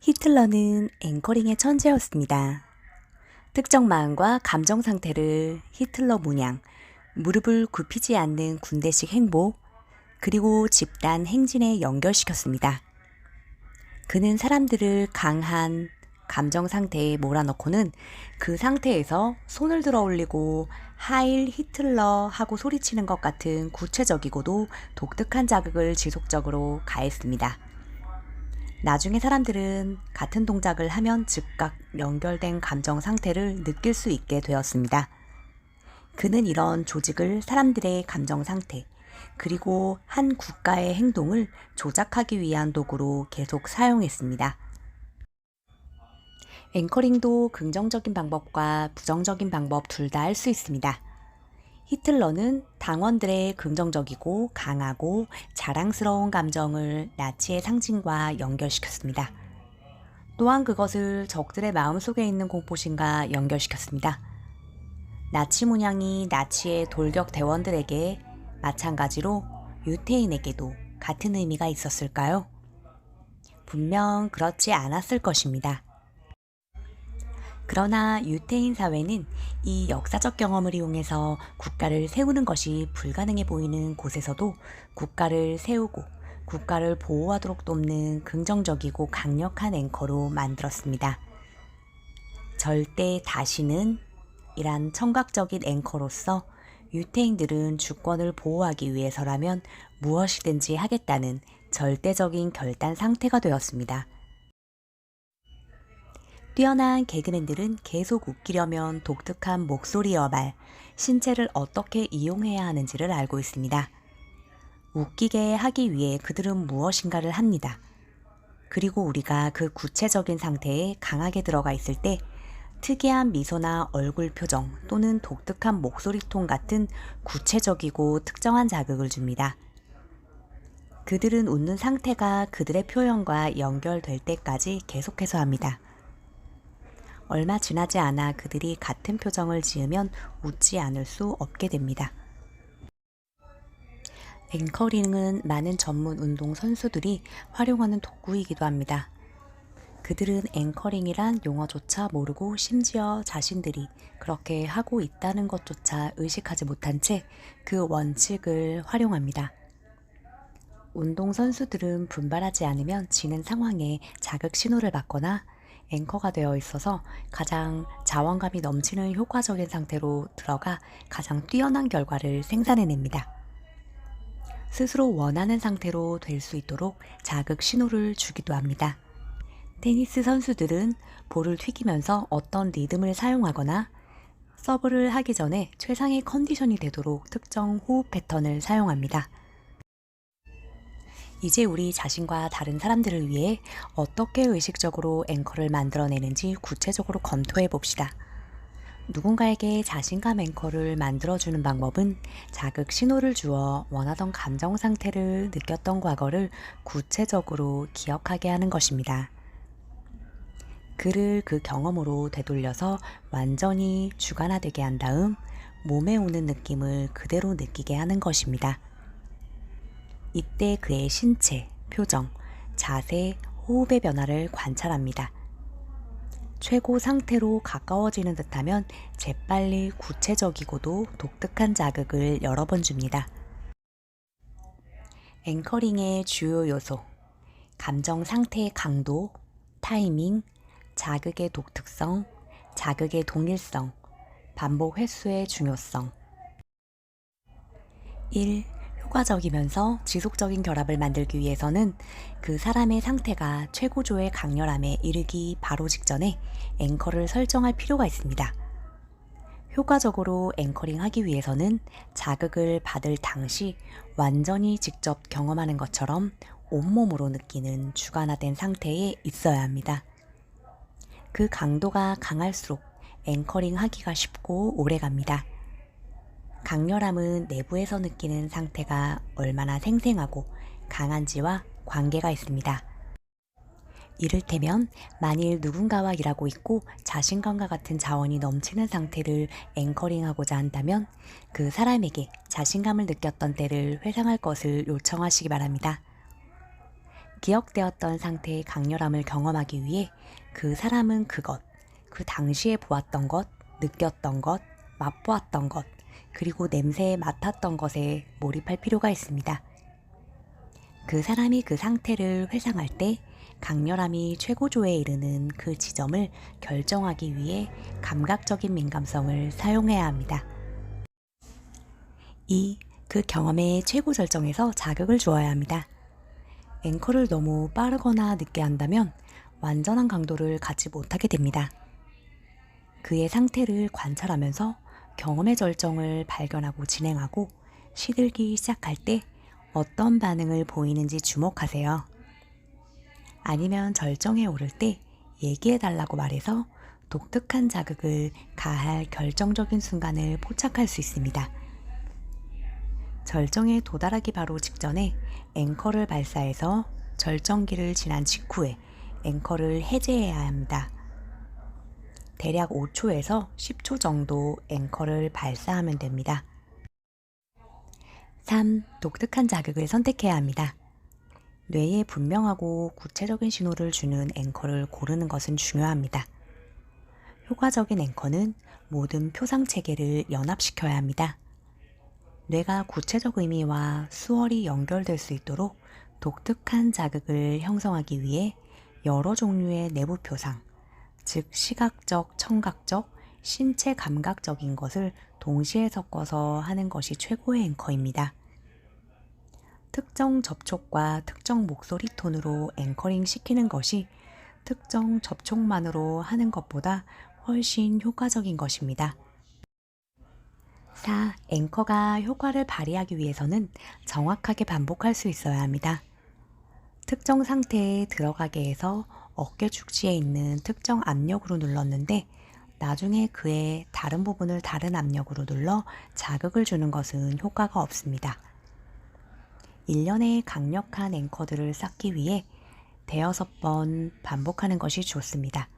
히틀러는 앵커링의 천재였습니다. 특정 마음과 감정 상태를 히틀러 문양, 무릎을 굽히지 않는 군대식 행보, 그리고 집단 행진에 연결시켰습니다. 그는 사람들을 강한 감정 상태에 몰아넣고는 그 상태에서 손을 들어 올리고 하일 히틀러 하고 소리치는 것 같은 구체적이고도 독특한 자극을 지속적으로 가했습니다. 나중에 사람들은 같은 동작을 하면 즉각 연결된 감정 상태를 느낄 수 있게 되었습니다. 그는 이런 조직을 사람들의 감정 상태, 그리고 한 국가의 행동을 조작하기 위한 도구로 계속 사용했습니다. 앵커링도 긍정적인 방법과 부정적인 방법 둘 다 할 수 있습니다. 히틀러는 당원들의 긍정적이고 강하고 자랑스러운 감정을 나치의 상징과 연결시켰습니다. 또한 그것을 적들의 마음속에 있는 공포심과 연결시켰습니다. 나치 문양이 나치의 돌격 대원들에게 마찬가지로 유태인에게도 같은 의미가 있었을까요? 분명 그렇지 않았을 것입니다. 그러나 유태인 사회는 이 역사적 경험을 이용해서 국가를 세우는 것이 불가능해 보이는 곳에서도 국가를 세우고 국가를 보호하도록 돕는 긍정적이고 강력한 앵커로 만들었습니다. 절대 다시는 이란 청각적인 앵커로서 유태인들은 주권을 보호하기 위해서라면 무엇이든지 하겠다는 절대적인 결단 상태가 되었습니다. 뛰어난 개그맨들은 계속 웃기려면 독특한 목소리와 말, 신체를 어떻게 이용해야 하는지를 알고 있습니다. 웃기게 하기 위해 그들은 무엇인가를 합니다. 그리고 우리가 그 구체적인 상태에 강하게 들어가 있을 때 특이한 미소나 얼굴 표정 또는 독특한 목소리 톤 같은 구체적이고 특정한 자극을 줍니다. 그들은 웃는 상태가 그들의 표현과 연결될 때까지 계속해서 합니다. 얼마 지나지 않아 그들이 같은 표정을 지으면 웃지 않을 수 없게 됩니다. 앵커링은 많은 전문 운동 선수들이 활용하는 도구이기도 합니다. 그들은 앵커링이란 용어조차 모르고 심지어 자신들이 그렇게 하고 있다는 것조차 의식하지 못한 채 그 원칙을 활용합니다. 운동 선수들은 분발하지 않으면 지는 상황에 자극 신호를 받거나 앵커가 되어 있어서 가장 자원감이 넘치는 효과적인 상태로 들어가 가장 뛰어난 결과를 생산해냅니다. 스스로 원하는 상태로 될 수 있도록 자극 신호를 주기도 합니다. 테니스 선수들은 볼을 튀기면서 어떤 리듬을 사용하거나 서브를 하기 전에 최상의 컨디션이 되도록 특정 호흡 패턴을 사용합니다. 이제 우리 자신과 다른 사람들을 위해 어떻게 의식적으로 앵커를 만들어내는지 구체적으로 검토해 봅시다. 누군가에게 자신감 앵커를 만들어주는 방법은 자극 신호를 주어 원하던 감정 상태를 느꼈던 과거를 구체적으로 기억하게 하는 것입니다. 그를 그 경험으로 되돌려서 완전히 주관화되게 한 다음 몸에 오는 느낌을 그대로 느끼게 하는 것입니다. 이때 그의 신체, 표정, 자세, 호흡의 변화를 관찰합니다. 최고 상태로 가까워지는 듯하면 재빨리 구체적이고도 독특한 자극을 여러 번 줍니다. 앵커링의 주요 요소, 감정 상태의 강도, 타이밍, 자극의 독특성, 자극의 동일성, 반복 횟수의 중요성. 1. 효과적이면서 지속적인 결합을 만들기 위해서는 그 사람의 상태가 최고조의 강렬함에 이르기 바로 직전에 앵커를 설정할 필요가 있습니다. 효과적으로 앵커링 하기 위해서는 자극을 받을 당시 완전히 직접 경험하는 것처럼 온몸으로 느끼는 주관화된 상태에 있어야 합니다. 그 강도가 강할수록 앵커링 하기가 쉽고 오래갑니다. 강렬함은 내부에서 느끼는 상태가 얼마나 생생하고 강한지와 관계가 있습니다. 이를테면 만일 누군가와 일하고 있고 자신감과 같은 자원이 넘치는 상태를 앵커링하고자 한다면 그 사람에게 자신감을 느꼈던 때를 회상할 것을 요청하시기 바랍니다. 기억되었던 상태의 강렬함을 경험하기 위해 그 사람은 그것, 그 당시에 보았던 것, 느꼈던 것, 맛보았던 것, 그리고 냄새에 맡았던 것에 몰입할 필요가 있습니다. 그 사람이 그 상태를 회상할 때 강렬함이 최고조에 이르는 그 지점을 결정하기 위해 감각적인 민감성을 사용해야 합니다. 그 경험의 최고 절정에서 자극을 주어야 합니다. 앵커를 너무 빠르거나 늦게 한다면 완전한 강도를 갖지 못하게 됩니다. 그의 상태를 관찰하면서 경험의 절정을 발견하고 진행하고 시들기 시작할 때 어떤 반응을 보이는지 주목하세요. 아니면 절정에 오를 때 얘기해달라고 말해서 독특한 자극을 가할 결정적인 순간을 포착할 수 있습니다. 절정에 도달하기 바로 직전에 앵커를 발사해서 절정기를 지난 직후에 앵커를 해제해야 합니다. 대략 5초에서 10초 정도 앵커를 발사하면 됩니다. 3. 독특한 자극을 선택해야 합니다. 뇌에 분명하고 구체적인 신호를 주는 앵커를 고르는 것은 중요합니다. 효과적인 앵커는 모든 표상 체계를 연합시켜야 합니다. 뇌가 구체적 의미와 수월히 연결될 수 있도록 독특한 자극을 형성하기 위해 여러 종류의 내부 표상, 즉 시각적, 청각적, 신체 감각적인 것을 동시에 섞어서 하는 것이 최고의 앵커입니다. 특정 접촉과 특정 목소리 톤으로 앵커링 시키는 것이 특정 접촉만으로 하는 것보다 훨씬 효과적인 것입니다. 4. 앵커가 효과를 발휘하기 위해서는 정확하게 반복할 수 있어야 합니다. 특정 상태에 들어가게 해서 어깨 축지에 있는 특정 압력으로 눌렀는데 나중에 그의 다른 부분을 다른 압력으로 눌러 자극을 주는 것은 효과가 없습니다. 일련의 강력한 앵커들을 쌓기 위해 대여섯 번 반복하는 것이 좋습니다.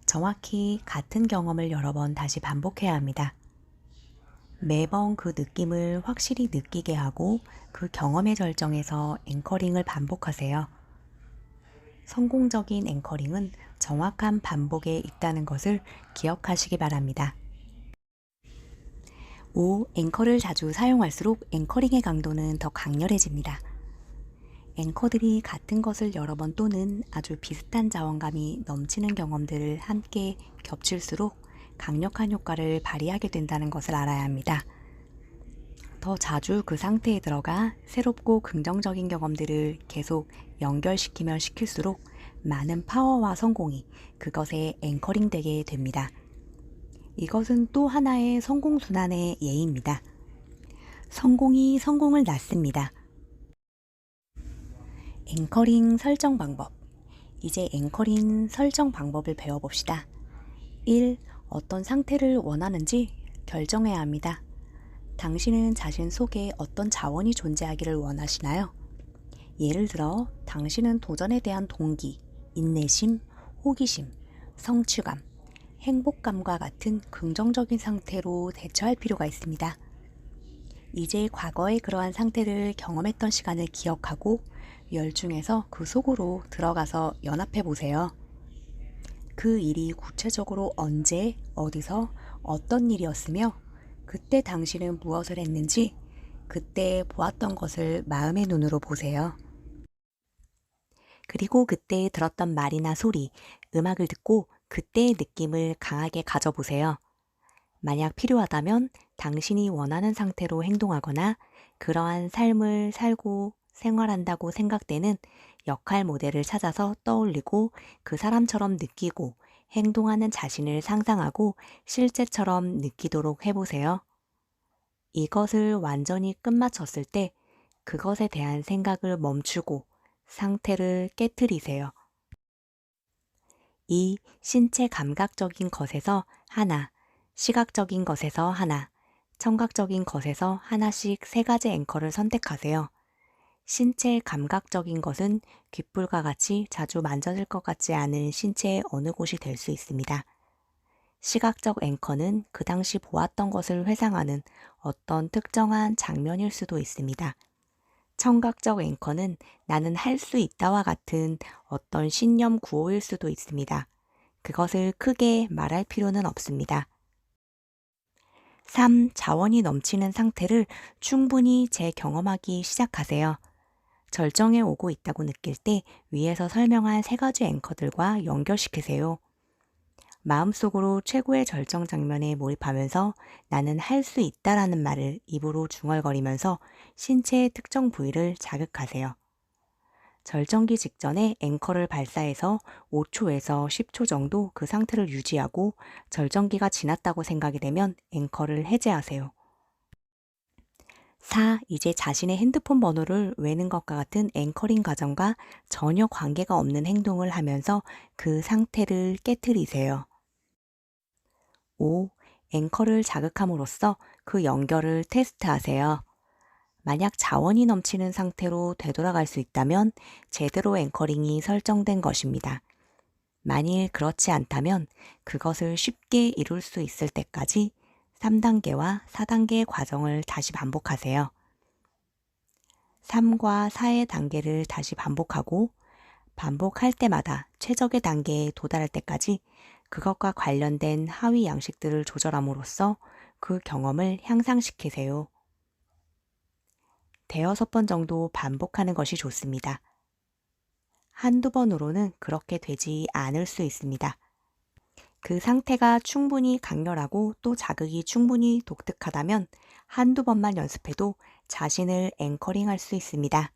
정확히 같은 경험을 여러 번 다시 반복해야 합니다. 매번 그 느낌을 확실히 느끼게 하고 그 경험의 절정에서 앵커링을 반복하세요. 성공적인 앵커링은 정확한 반복에 있다는 것을 기억하시기 바랍니다. 5. 앵커를 자주 사용할수록 앵커링의 강도는 더 강렬해집니다. 앵커들이 같은 것을 여러 번 또는 아주 비슷한 자원감이 넘치는 경험들을 함께 겹칠수록 강력한 효과를 발휘하게 된다는 것을 알아야 합니다. 더 자주 그 상태에 들어가 새롭고 긍정적인 경험들을 계속 연결시키면 시킬수록 많은 파워와 성공이 그것에 앵커링 되게 됩니다. 이것은 또 하나의 성공순환의 예입니다. 성공이 성공을 낳습니다. 앵커링 설정 방법. 이제 앵커링 설정 방법을 배워봅시다. 1. 어떤 상태를 원하는지 결정해야 합니다. 당신은 자신 속에 어떤 자원이 존재하기를 원하시나요? 예를 들어 당신은 도전에 대한 동기, 인내심, 호기심, 성취감, 행복감과 같은 긍정적인 상태로 대처할 필요가 있습니다. 이제 과거의 그러한 상태를 경험했던 시간을 기억하고 열중해서 그 속으로 들어가서 연합해 보세요. 그 일이 구체적으로 언제, 어디서, 어떤 일이었으며 그때 당신은 무엇을 했는지 그때 보았던 것을 마음의 눈으로 보세요. 그리고 그때 들었던 말이나 소리, 음악을 듣고 그때의 느낌을 강하게 가져보세요. 만약 필요하다면 당신이 원하는 상태로 행동하거나 그러한 삶을 살고 생활한다고 생각되는 역할 모델을 찾아서 떠올리고 그 사람처럼 느끼고 행동하는 자신을 상상하고 실제처럼 느끼도록 해보세요. 이것을 완전히 끝마쳤을 때 그것에 대한 생각을 멈추고 상태를 깨트리세요. 2. 신체 감각적인 것에서 하나, 시각적인 것에서 하나, 청각적인 것에서 하나씩 3가지 앵커를 선택하세요. 신체 감각적인 것은 귓불과 같이 자주 만져질 것 같지 않은 신체의 어느 곳이 될 수 있습니다. 시각적 앵커는 그 당시 보았던 것을 회상하는 어떤 특정한 장면일 수도 있습니다. 청각적 앵커는 나는 할 수 있다와 같은 어떤 신념 구호일 수도 있습니다. 그것을 크게 말할 필요는 없습니다. 3. 자원이 넘치는 상태를 충분히 재경험하기 시작하세요. 절정에 오고 있다고 느낄 때 위에서 설명한 세 가지 앵커들과 연결시키세요. 마음속으로 최고의 절정 장면에 몰입하면서 나는 할 수 있다라는 말을 입으로 중얼거리면서 신체의 특정 부위를 자극하세요. 절정기 직전에 앵커를 발사해서 5초에서 10초 정도 그 상태를 유지하고 절정기가 지났다고 생각이 되면 앵커를 해제하세요. 4. 이제 자신의 핸드폰 번호를 외는 것과 같은 앵커링 과정과 전혀 관계가 없는 행동을 하면서 그 상태를 깨트리세요. 5. 앵커를 자극함으로써 그 연결을 테스트하세요. 만약 자원이 넘치는 상태로 되돌아갈 수 있다면 제대로 앵커링이 설정된 것입니다. 만일 그렇지 않다면 그것을 쉽게 이룰 수 있을 때까지 3단계와 4단계의 과정을 다시 반복하세요. 3과 4의 단계를 다시 반복하고 반복할 때마다 최적의 단계에 도달할 때까지 그것과 관련된 하위 양식들을 조절함으로써 그 경험을 향상시키세요. 대여섯 번 정도 반복하는 것이 좋습니다. 한두 번으로는 그렇게 되지 않을 수 있습니다. 그 상태가 충분히 강렬하고 또 자극이 충분히 독특하다면 한두 번만 연습해도 자신을 앵커링할 수 있습니다.